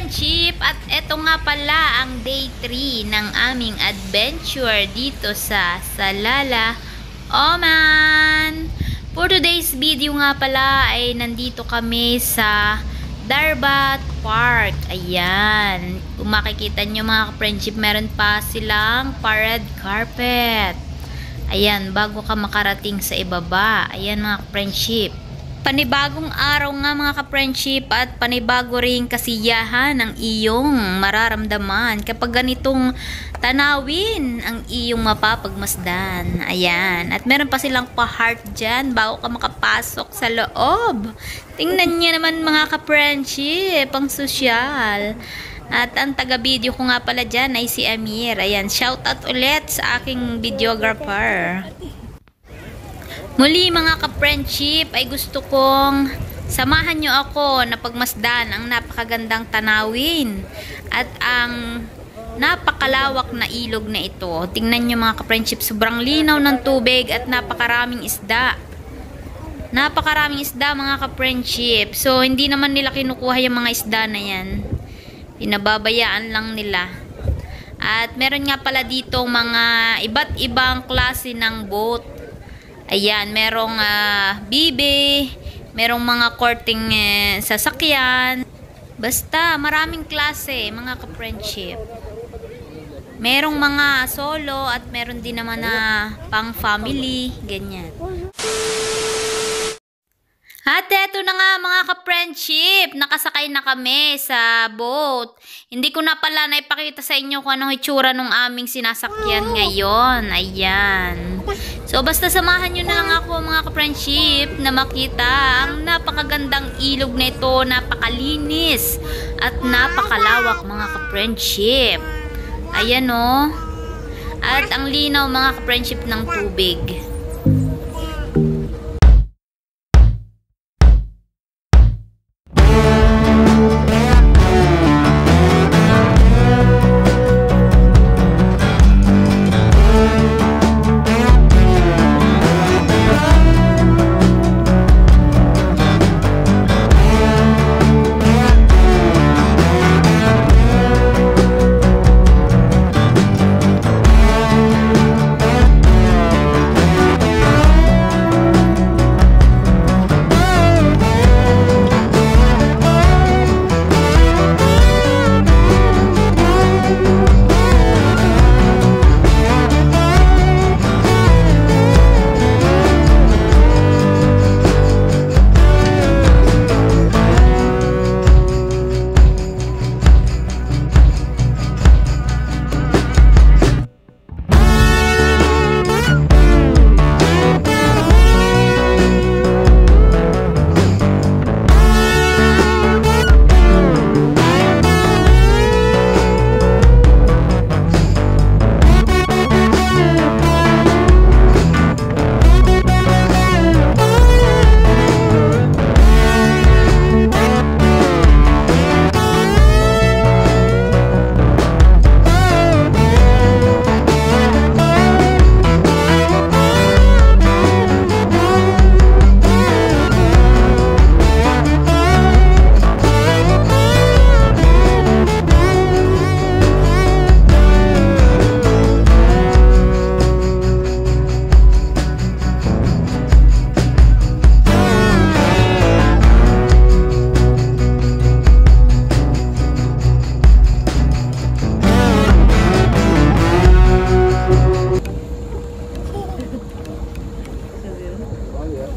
ka-friendship, at eto nga pala ang day 3 ng aming adventure dito sa Salalah, Oman. For today's video nga pala ay nandito kami sa Darbat Park. Ayan, kung makikita nyo mga ka-friendship, meron pa silang parade carpet. Ayan, bago ka makarating sa ibaba. Ayan mga ka-friendship, panibagong araw nga mga ka-friendship, at panibago ring kasiyahan ang iyong mararamdaman kapag ganitong tanawin ang iyong mapapagmasdan. Ayan, at meron pa silang pa-heart dyan bago ka makapasok sa loob. Tingnan niyo naman mga ka-friendship, ang sosyal. At ang taga-video ko nga pala dyan ay si Amir. Ayan, shoutout ulit sa aking videographer. Muli mga ka-friendship, ay gusto kong samahan nyo ako na pagmasdan ang napakagandang tanawin at ang napakalawak na ilog na ito. Tingnan nyo mga ka-friendship, sobrang linaw ng tubig at napakaraming isda. Napakaraming isda mga ka-friendship. So hindi naman nila kinukuha yung mga isda na yan. Pinababayaan lang nila. At meron nga pala dito mga iba't ibang klase ng boat. Ayan, merong bibe, merong mga korting sasakyan. Basta, maraming klase, mga ka-friendship. Merong mga solo at meron din naman na pang family, ganyan. At eto na nga mga ka-friendship, nakasakay na kami sa boat. Hindi ko na pala naipakita sa inyo kung anong itsura ng aming sinasakyan ngayon. Ayan. So basta samahan nyo na lang ako mga ka-friendship na makita ang napakagandang ilog na ito, napakalinis at napakalawak mga ka-friendship. Ayan o. At ang linaw mga ka-friendship ng tubig.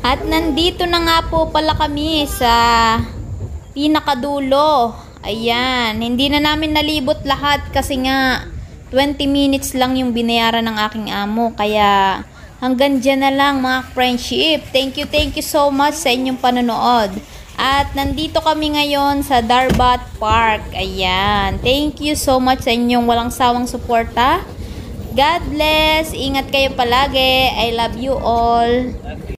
At nandito na nga po pala kami sa pinakadulo. Ayan, hindi na namin nalibot lahat kasi nga 20 minutes lang yung binayaran ng aking amo. Kaya hanggang dyan na lang mga friendship. Thank you so much sa inyong panonood. At nandito kami ngayon sa Darbat Park. Ayan, thank you so much sa inyong walang sawang suporta. God bless. Ingat kayo palagi. I love you all.